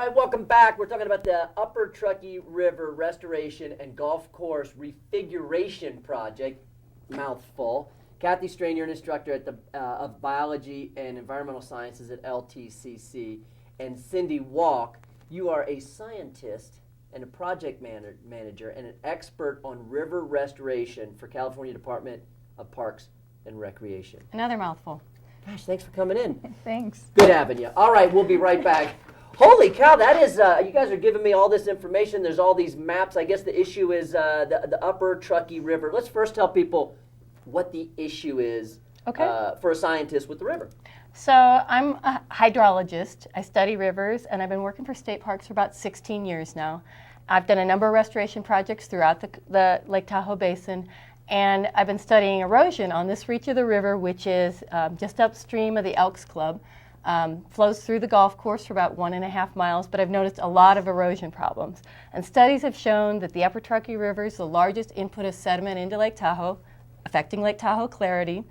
right, welcome back. We're talking about the Upper Truckee River Restoration and Golf Course Refiguration Project. Mouthful. Kathy Strain, you're an instructor at the of Biology and Environmental Sciences at LTCC. And Cindy Walck, you are a scientist and a project manager and an expert on river restoration for California Department of Parks and Recreation. Another mouthful. Gosh, thanks for coming in. Thanks. Good having you. All right, we'll be right back. Holy cow, that is, you guys are giving me all this information. There's all these maps. I guess the issue is the Upper Truckee River. Let's first tell people what the issue is for a scientist with the river. So I'm a hydrologist. I study rivers, and I've been working for state parks for about 16 years now. I've done a number of restoration projects throughout the Lake Tahoe Basin, and I've been studying erosion on this reach of the river, which is just upstream of the Elks Club. Flows through the golf course for about 1.5 miles, but I've noticed a lot of erosion problems. And studies have shown that the Upper Truckee River is the largest input of sediment into Lake Tahoe, affecting Lake Tahoe clarity.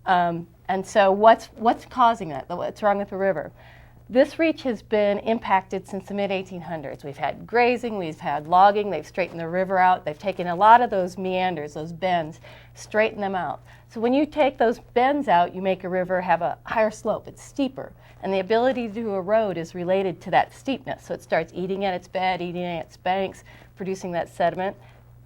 And so what's causing that? What's wrong with the river? This reach has been impacted since the mid-1800s. We've had grazing, we've had logging, they've straightened the river out, they've taken a lot of those meanders, those bends, straighten them out. So when you take those bends out, you make a river have a higher slope, it's steeper. And the ability to erode is related to that steepness. So it starts eating at its bed, eating at its banks, producing that sediment,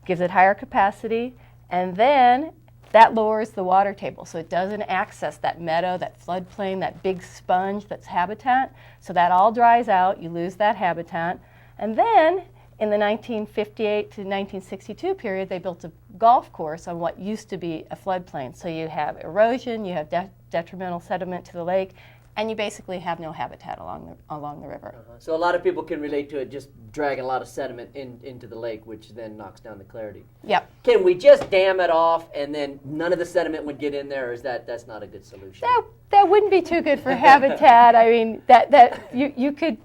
gives it higher capacity, and then that lowers the water table. So it doesn't access that meadow, that floodplain, that big sponge that's habitat. So that all dries out, you lose that habitat. And then in the 1958 to 1962 period, they built a golf course on what used to be a floodplain. So you have erosion, you have detrimental sediment to the lake, and you basically have no habitat along the river. So a lot of people can relate to it just dragging a lot of sediment into the lake, which then knocks down the clarity. Yep. Can we just dam it off and then none of the sediment would get in there, or is that's not a good solution? That wouldn't be too good for habitat. I mean, that you could.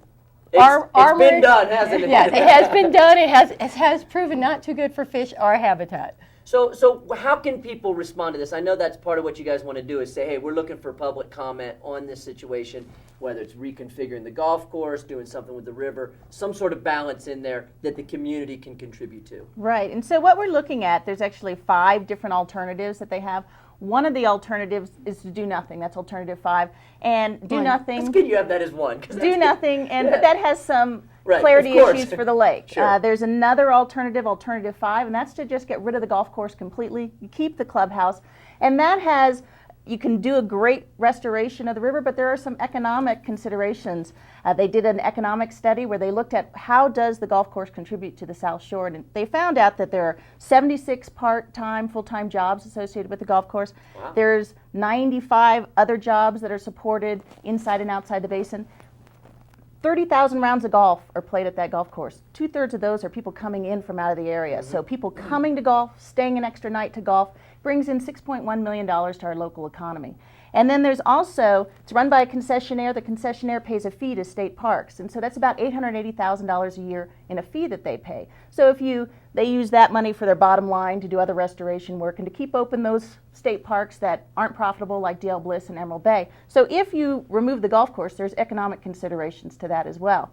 It's been done, hasn't it? Yeah, it has been done. It has proven not too good for fish or habitat. So how can people respond to this? I know that's part of what you guys want to do is say, hey, we're looking for public comment on this situation, whether it's reconfiguring the golf course, doing something with the river, some sort of balance in there that the community can contribute to. Right, and so what we're looking at, there's actually 5 different alternatives that they have. One of the alternatives is to do nothing. That's alternative 5. And do nothing. It's good you have that as one. Do nothing, but that has some Right, clarity of course. issues for the lake. Sure. There's another alternative, alternative 5, and that's to just get rid of the golf course completely. You keep the clubhouse, and that has, you can do a great restoration of the river, but there are some economic considerations. They did an economic study where they looked at how does the golf course contribute to the South Shore, and they found out that there are 76 part-time, full-time jobs associated with the golf course. Wow. There's 95 other jobs that are supported inside and outside the basin. 30,000 rounds of golf are played at that golf course. 2/3 of those are people coming in from out of the area. So people coming to golf, staying an extra night to golf, brings in $6.1 million to our local economy. And then there's also, it's run by a concessionaire. The concessionaire pays a fee to state parks. And so that's about $880,000 a year in a fee that they pay. So they use that money for their bottom line to do other restoration work and to keep open those state parks that aren't profitable like DL Bliss and Emerald Bay. So if you remove the golf course, there's economic considerations to that as well.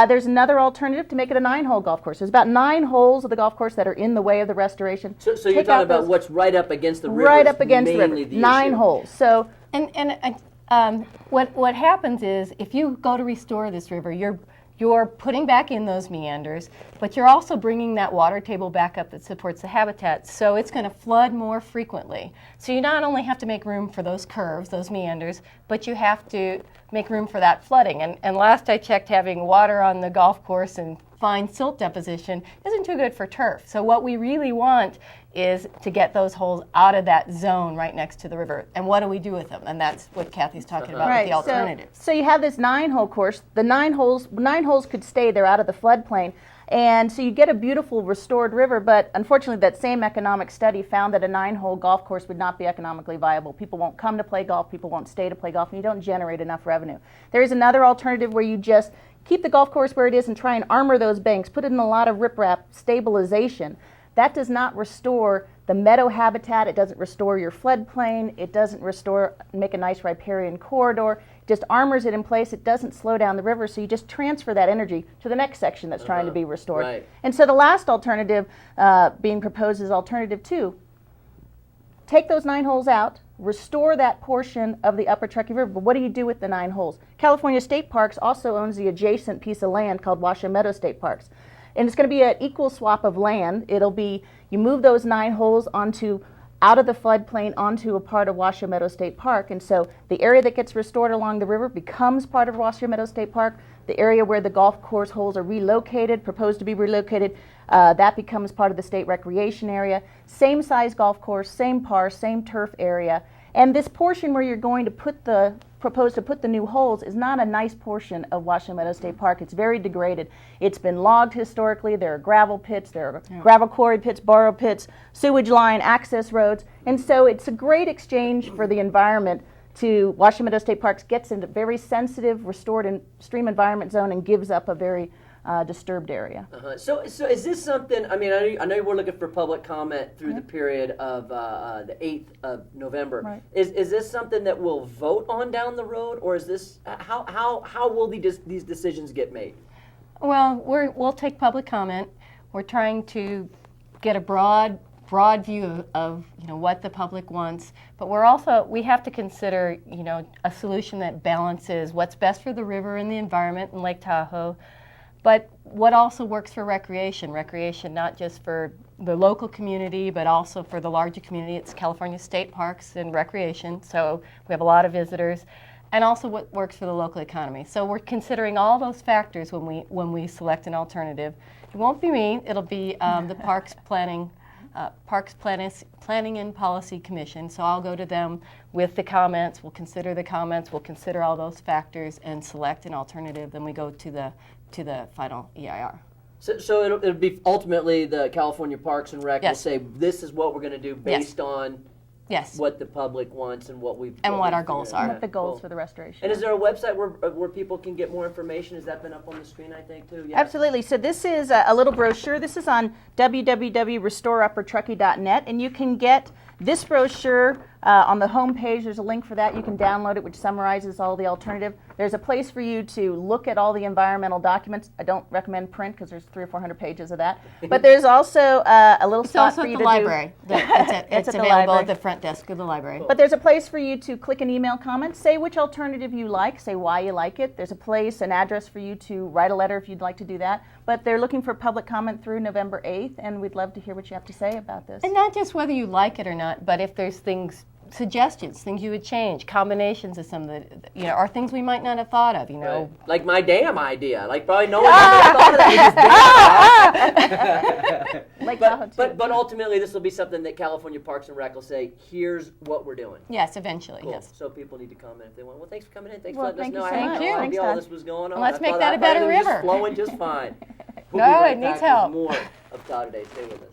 There's another alternative to make it a 9-hole golf course. There's about 9 holes of the golf course that are in the way of the restoration. So you're talking about what's right up against the river. Right up against the river. 9 holes. So what happens is if you go to restore this river, you're putting back in those meanders, but you're also bringing that water table back up that supports the habitat, so it's going to flood more frequently. So you not only have to make room for those curves, those meanders, but you have to make room for that flooding. And last I checked, having water on the golf course and fine silt deposition isn't too good for turf. So what we really want is to get those holes out of that zone right next to the river. And what do we do with them? And that's what Kathy's talking about with the alternatives. So you have this 9-hole course. The 9 holes could stay. They're out of the floodplain. And so you get a beautiful restored river, but unfortunately that same economic study found that a 9-hole golf course would not be economically viable. People won't come to play golf, people won't stay to play golf, and you don't generate enough revenue. There is another alternative where you just keep the golf course where it is and try and armor those banks, put in a lot of riprap stabilization. That does not restore the meadow habitat. It doesn't restore your floodplain. It doesn't make a nice riparian corridor. It just armors it in place. It doesn't slow down the river, so you just transfer that energy to the next section that's trying to be restored. Right. And so the last alternative being proposed is alternative 2. Take those 9 holes out, restore that portion of the upper Truckee River, but what do you do with the 9 holes? California State Parks also owns the adjacent piece of land called Washoe Meadow State Parks. And it's going to be an equal swap of land. It'll be, you move those 9 holes out of the floodplain onto a part of Washoe Meadow State Park. And so the area that gets restored along the river becomes part of Washoe Meadow State Park. The area where the golf course holes are proposed to be relocated, that becomes part of the state recreation area. Same size golf course, same par, same turf area. And this portion where you're going to propose to put the new holes is not a nice portion of Washoe Meadow State Park. It's very degraded. It's been logged historically. There are gravel pits, there are gravel quarry pits, borrow pits, sewage line, access roads. And so it's a great exchange for the environment to Washoe Meadow State Parks gets into very sensitive, restored stream environment zone and gives up a very disturbed area. So is this something, I mean, I know we're looking for public comment through the period of the 8th of November. Right. Is this something that we'll vote on down the road, or is this, how will these decisions get made? Well, we'll take public comment. We're trying to get a broad view of what the public wants, but we have to consider a solution that balances what's best for the river and the environment in Lake Tahoe, but what also works for recreation not just for the local community, but also for the larger community. It's California State Parks and Recreation, so we have a lot of visitors, and also what works for the local economy. So we're considering all those factors when we select an alternative. It won't be me, it'll be the Parks Planning and Policy Commission. So I'll go to them with the comments, we'll consider the comments, we'll consider all those factors and select an alternative, then we go to the final EIR. So it'll be ultimately the California Parks and Rec will Yes. say this is what we're going to do based on Yes. what the public wants and what we've And what our goals are. What the goals for the restoration. And is there a website where people can get more information? Has that been up on the screen, I think, too? Yeah. Absolutely. So this is a little brochure. This is on www.restoreuppertruckee.net, and you can get this brochure on the home page. There's a link for that. You can download it, which summarizes all the alternative. There's a place for you to look at all the environmental documents. I don't recommend print because there's 300 or 400 pages of that. But there's also a little It's spot also for at you the to library. It's at the available library. at the front desk of the library. But there's a place for you to click an email comment, say which alternative you like, say why you like it. There's a place, an address for you to write a letter if you'd like to do that. But they're looking for public comment through November 8th, and we'd love to hear what you have to say about this. And not just whether you like it or not, but if there's suggestions, things you would change, combinations of some of the, or things we might not have thought of, Right. Like my dam idea. Like probably no one ever thought of that. Lake Tahoe, too. But ultimately, this will be something that California Parks and Rec will say, here's what we're doing. Yes, eventually, Cool. yes. So people need to comment if they want. Well, thanks for coming in. Thanks Well, for letting us thank know. you I so had much. no Thank you. idea Thanks, all Todd. this was going on. Let's I make thought that a better everything was river. just flowing just fine. We'll No, be right it needs back help. with more of Todd Today. Stay with us.